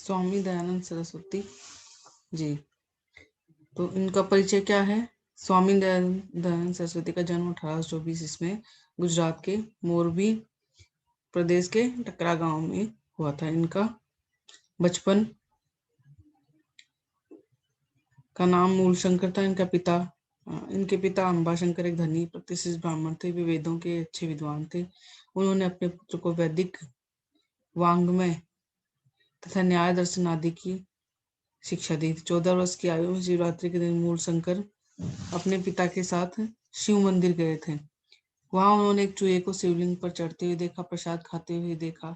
स्वामी दयानंद सरस्वती जी। तो इनका परिचय क्या है? स्वामी दयानंद सरस्वती का जन्म 1824 इसमें गुजरात के मोरबी प्रदेश के टकरा गांव में हुआ था। इनका बचपन का नाम मूलशंकर था। इनके पिता अंबाशंकर एक धनी प्रतिष्ठित ब्राह्मण थे। वे वेदों के अच्छे विद्वान थे। उन्होंने अपने पुत्र को वैदिक वांग्मय तथा न्याय दर्शन आदि की शिक्षा दी। 14 वर्ष की आयु में शिवरात्रि के दिन मूलशंकर अपने पिता के साथ शिव मंदिर गए थे। वहां उन्होंने एक चूहे को शिवलिंग पर चढ़ते हुए देखा, प्रसाद खाते हुए देखा।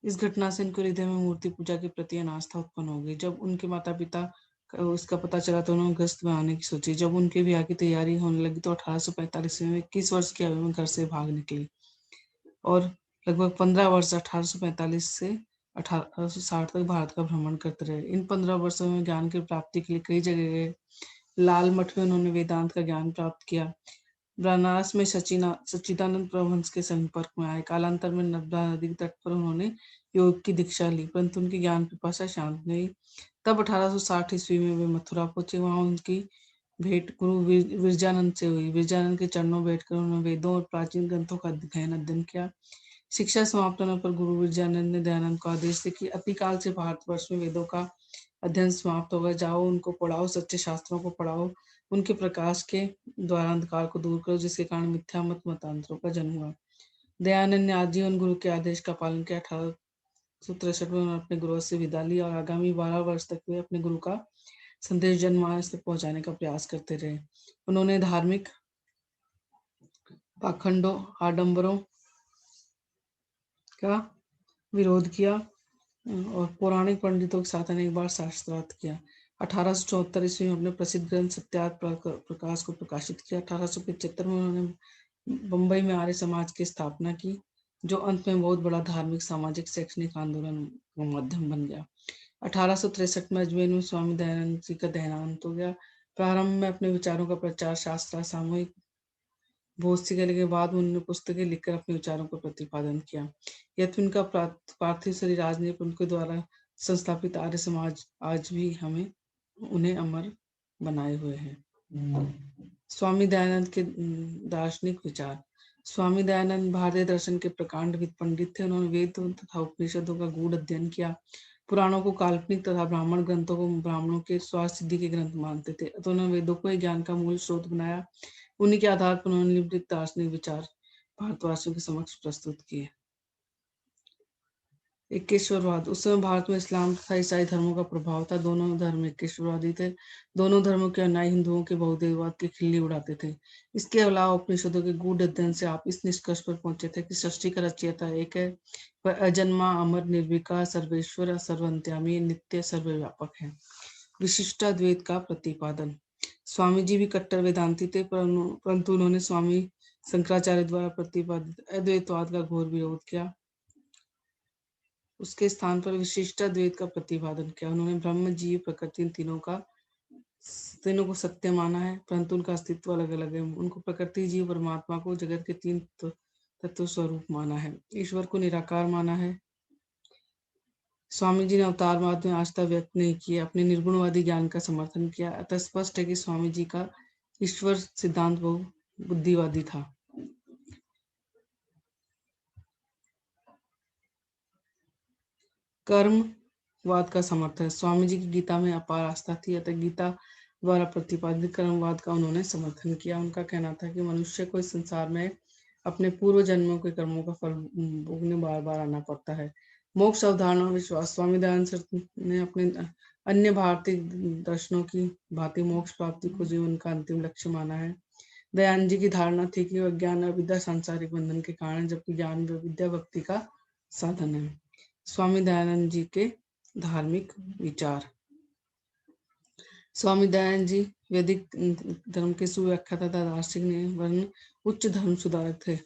इस घटना से उनके हृदय में मूर्ति पूजा के प्रति अनास्था उत्पन्न हो गई। जब उनके माता पिता को इसका पता चला तो उन्होंने गृहस्थ में आने की सोची। जब उनके ब्याह की तैयारी होने लगी तो 1845 में 21 वर्ष की आयु में घर से भाग निकली और लगभग 15 वर्ष 1845 से 1860 तक भारत का भ्रमण करते रहे। इन 15 वर्षों में ज्ञान की प्राप्ति के लिए कई जगह गए। लाल मठ में उन्होंने वेदांत का ज्ञान प्राप्त किया। बनारस में सच्चिदानंद परमहंस के संपर्क में आए। कालांतर में नर्मदा नदी के तट पर उन्होंने योग की दीक्षा ली, परंतु उनकी ज्ञान पिपासा शांत नहीं। तब 1860 ईस्वी में वे मथुरा पहुंचे। वहां उनकी भेंट गुरु विरजानंद से हुई। विरजानंद के चरणों बैठकर उन्होंने वेदों और प्राचीन ग्रंथों का गहन अध्ययन किया। शिक्षा समाप्त होने पर गुरु विरजानंद ने दयानंद को आदेश दिया कि अतिकाल से भारतवर्ष में वेदों का अध्ययन समाप्त होगा। जाओ, उनको पढ़ाओ, सच्चे शास्त्रों को पढ़ाओ, उनके प्रकाश के द्वारा अंधकार को दूर करो, जिसके कारण मिथ्या मतांतरों का जन्म हुआ। दयानंद ने आजीवन गुरु के आदेश का पालन किया। 1863 में उन्होंने अपने गुरु से विदा ली और आगामी 12 वर्ष तक वे अपने गुरु का संदेश जनमानस तक पहुंचाने का प्रयास करते रहे। उन्होंने धार्मिक पाखंडों, आडंबरों का विरोध किया और पौराणिक पंडितों के साथ अनेक बार शास्त्रार्थ किया। 1874 ईस्वी में अपने प्रसिद्ध ग्रंथ सत्यार्थ प्रकाश को प्रकाशित किया। 1875 में उन्होंने बंबई में आर्य समाज की स्थापना की, जो अंत में बहुत बड़ा धार्मिक, सामाजिक, शैक्षणिक आंदोलन का माध्यम बन गया। 1863 में अजमेर में स्वामी दयानंद जी का देहांत हो गया। प्रारंभ में अपने विचारों का प्रचार शास्त्र सामूहिक भोज से करने के बाद उन्होंने पुस्तकें लिखकर अपने विचारों का प्रतिपादन किया। यद्यपि उनका पार्थिव शरीर आज नहीं, पर उनके द्वारा संस्थापित आर्य समाज आज भी हमें उन्हें अमर बनाए हुए हैं। स्वामी दयानंद के दार्शनिक विचार। स्वामी दयानंद भारतीय दर्शन के प्रकांड पंडित थे। उन्होंने वेद तथा उपनिषदों का गूढ़ अध्ययन किया। पुराणों को काल्पनिक तथा ब्राह्मण ग्रंथों को ब्राह्मणों के स्वार्थ सिद्धि के ग्रंथ मानते थे, अतः उन्होंने वेदों को ज्ञान का मूल स्रोत बनाया। उन्हीं के आधार पर उन्होंने निम्नलिखित दार्शनिक विचार भारतवासियों के समक्ष प्रस्तुत किए। एकेश्वरवाद। उस समय भारत में इस्लाम तथा ईसाई धर्मों का प्रभाव था। दोनों धर्म एकेश्वरवादी थे। दोनों धर्मों के अनुयायी हिंदुओं के बहुदेववाद की खिल्ली उड़ाते थे। इसके अलावा उपनिषदों के गूढ़ अध्ययन से आप इस निष्कर्ष पर पहुंचे थे कि सृष्टि का रचयिता एक है, वह अजन्मा, अमर, निर्विकार, सर्वेश्वर, सर्वंत्यामी, नित्य, सर्वव्यापक है। विशिष्टाद्वैत का प्रतिपादन। स्वामी जी भी कट्टर वेदांती थे, परंतु उन्होंने स्वामी शंकराचार्य द्वारा प्रतिपादित अद्वैतवाद का घोर विरोध किया। उसके स्थान पर विशिष्टाद्वैत का प्रतिपादन किया। उन्होंने ब्रह्म, जीव, प्रकृति इन तीनों को सत्य माना है, परंतु उनका अस्तित्व अलग अलग है। उनको प्रकृति, जीव, परमात्मा को जगत के तीन तत्व स्वरूप माना है। ईश्वर को निराकार माना है। स्वामी जी ने अवतारवाद में आस्था व्यक्त नहीं की, अपने निर्गुणवादी ज्ञान का समर्थन किया। अतः स्पष्ट है कि स्वामी जी का ईश्वर सिद्धांत बहु बुद्धिवादी था। कर्मवाद का समर्थन। स्वामी जी की गीता में अपार आस्था थी, अतः गीता द्वारा प्रतिपादित कर्मवाद का उन्होंने समर्थन किया। उनका कहना था कि मनुष्य को इस संसार में अपने पूर्व जन्मों के कर्मों का फल भोगने बार बार आना पड़ता है। मोक्ष अवधारणा और विश्वास। स्वामी दयानंद ने अपने अन्य भारतीय दर्शनों की भांति मोक्ष प्राप्ति को जीवन का अंतिम लक्ष्य माना है। दयानंद जी की धारणा थी कि अज्ञान और विद्या सांसारिक बंधन के कारण, जबकि ज्ञान व विद्या भक्ति का साधन है। स्वामी दयानंद जी के धार्मिक विचार। स्वामी दयानंद जी वैदिक धर्म के सुव्याख्याता तथा दार्शनिक वर्ण उच्च धर्म सुधारक थे।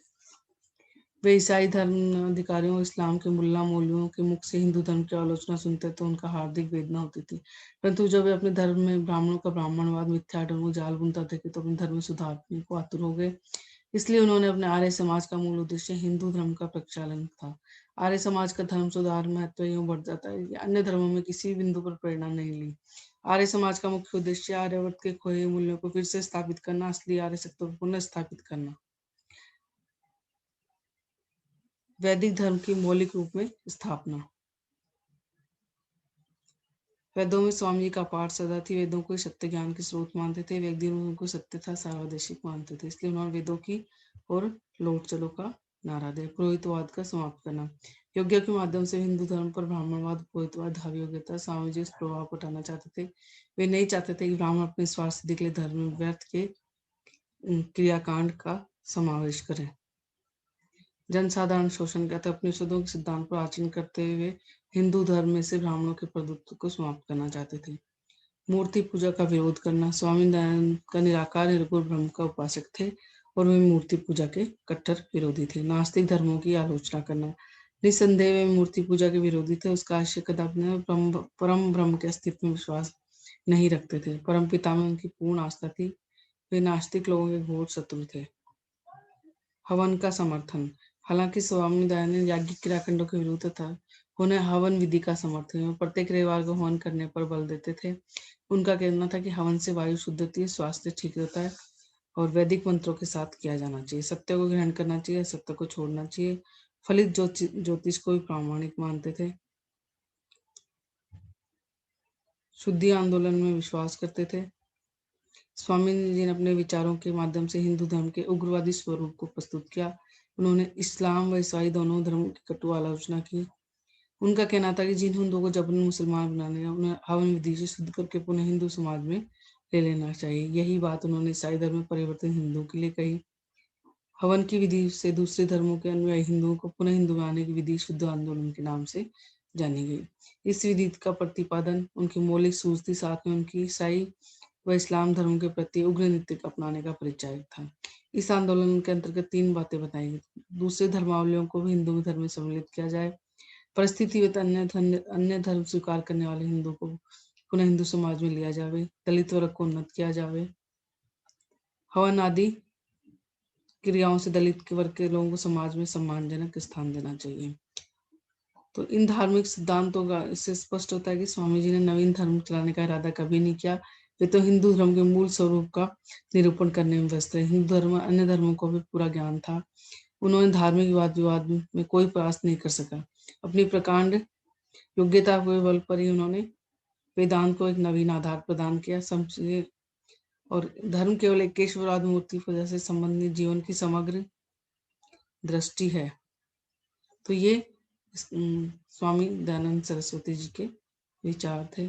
वे ईसाई धर्म अधिकारियों, इस्लाम के मुल्ला मौलवियों के मुख से हिंदू धर्म की आलोचना सुनते तो उनका हार्दिक वेदना होती थी, परंतु जब वे अपने धर्म में ब्राह्मणों का ब्राह्मणवाद, मिथ्याधर्म, जाल बुनता थे तो अपने धर्म में सुधारने को आतुर हो गए। इसलिए उन्होंने अपने आर्य समाज का मूल उद्देश्य हिंदू धर्म का प्रचालन था। आर्य समाज का धर्म सुधार महत्व यूं बढ़ जाता है कि अन्य धर्मों में किसी बिंदु पर प्रेरणा नहीं ली। आर्य समाज का मुख्य उद्देश्य आर्यवर्त के खोए मूल्यों को फिर से स्थापित करना, असली आर्य सत्य को पुनः स्थापित करना, वैदिक धर्म की मौलिक रूप में स्थापना। वेदों में स्वामी जी का पाठ सदा थी। वेदों को सत्य ज्ञान के स्रोत मानते थे। व्यक्ति को सत्य था सार्वदेशिक मानते थे, इसलिए उन्होंने वेदों की और लौट चलो का नारा दिया। पुरोहितवाद का समाप्त करना, यज्ञ के माध्यम से हिंदू धर्म पर ब्राह्मणवाद, पुरोहितवाद हावी हो गया था। स्वामी जी इस प्रभाव को हटाना चाहते थे। वे नहीं चाहते थे कि ब्राह्मण अपने स्वार्थ सिद्धि के लिए धर्म में व्यर्थ के क्रियाकांड का समावेश करें। जनसाधारण शोषण का था। उपनिषदों के सिद्धांत पर आचरण करते हुए हिंदू धर्म में से ब्राह्मणों के प्रभुत्व को समाप्त करना चाहते थे। मूर्ति पूजा का विरोध करना, स्वामी दयानंद का निराकार निर्गुण ब्रह्म का उपासक थे और वे मूर्ति पूजा के कट्टर विरोधी थे। नास्तिक धर्मों की आलोचना करना, निसंदेह वे मूर्ति पूजा के विरोधी थे। उसका आशय कदापि परम ब्रह्म के अस्तित्व में विश्वास नहीं रखते थे। परम पिता में उनकी पूर्ण आस्था थी। वे नास्तिक लोगों के घोर शत्रु थे। हवन का समर्थन, हालांकि स्वामी दयानंद याज्ञिक क्रियाकांडों के विरुद्ध था, उन्हें हवन विधि का समर्थन, प्रत्येक रविवार को हवन करने पर बल देते थे। उनका कहना था कि हवन से वायु शुद्ध होती है, स्वास्थ्य ठीक होता है और वैदिक मंत्रों के साथ किया जाना चाहिए। सत्य को ग्रहण करना चाहिए, सत्य को छोड़ना चाहिए। फलित ज्योतिष को भी प्रामाणिक मानते थे। शुद्धि आंदोलन में विश्वास करते थे। स्वामी जी ने अपने विचारों के माध्यम से हिंदू धर्म के उग्रवादी स्वरूप को प्रस्तुत किया। उन्होंने इस्लाम व ईसाई दोनों धर्मों की कटु आलोचना की। उनका कहना था कि जिन हिंदुओं को जबरन मुसलमान बनाने उन्हें हवन विधि से शुद्ध करके पुनः हिंदू समाज में ले लेना चाहिए। यही बात उन्होंने ईसाई धर्म में परिवर्तित हिंदुओं के लिए कही। हवन की विधि से दूसरे धर्मों के अनुयायी हिंदुओं को पुनः हिंदू बनाने की विधि शुद्ध आंदोलन के नाम से जानी गई। इस विधि का प्रतिपादन उनकी मौलिक सूझ थी, साथ में उनकी ईसाई व इस्लाम धर्म के प्रति उग्र नीति अपनाने का परिचय था। इस आंदोलन के अंतर्गत 3 बातें बताई गई। दूसरे धर्मावलंबियों को भी हिंदू धर्म में सम्मिलित किया जाए। परिस्थितिगत अन्य धर्म स्वीकार करने वाले हिंदू को पुनः हिंदू समाज में लिया जाए। दलित वर्ग को उन्नत किया जाए। हवन आदि क्रियाओं से दलित वर्ग के लोगों को समाज में सम्मानजनक स्थान देना चाहिए। तो इन धार्मिक सिद्धांतों का इससे स्पष्ट होता है कि स्वामी जी ने नवीन धर्म चलाने का इरादा कभी नहीं किया। वे तो हिंदू धर्म के मूल स्वरूप का निरूपण करने में व्यस्त है। हिंदू धर्म अन्य धर्मों को भी पूरा ज्ञान था। उन्होंने धार्मिक वाद विवाद में कोई प्रयास नहीं कर सका। अपनी प्रकांड योग्यता के बल पर ही उन्होंने वेदांत को एक नवीन आधार प्रदान किया। समझिए, और धर्म केवल एक केशवराध मूर्ति पूजा से संबंधित जीवन की समग्र दृष्टि है। तो ये स्वामी दयानंद सरस्वती जी के विचार थे।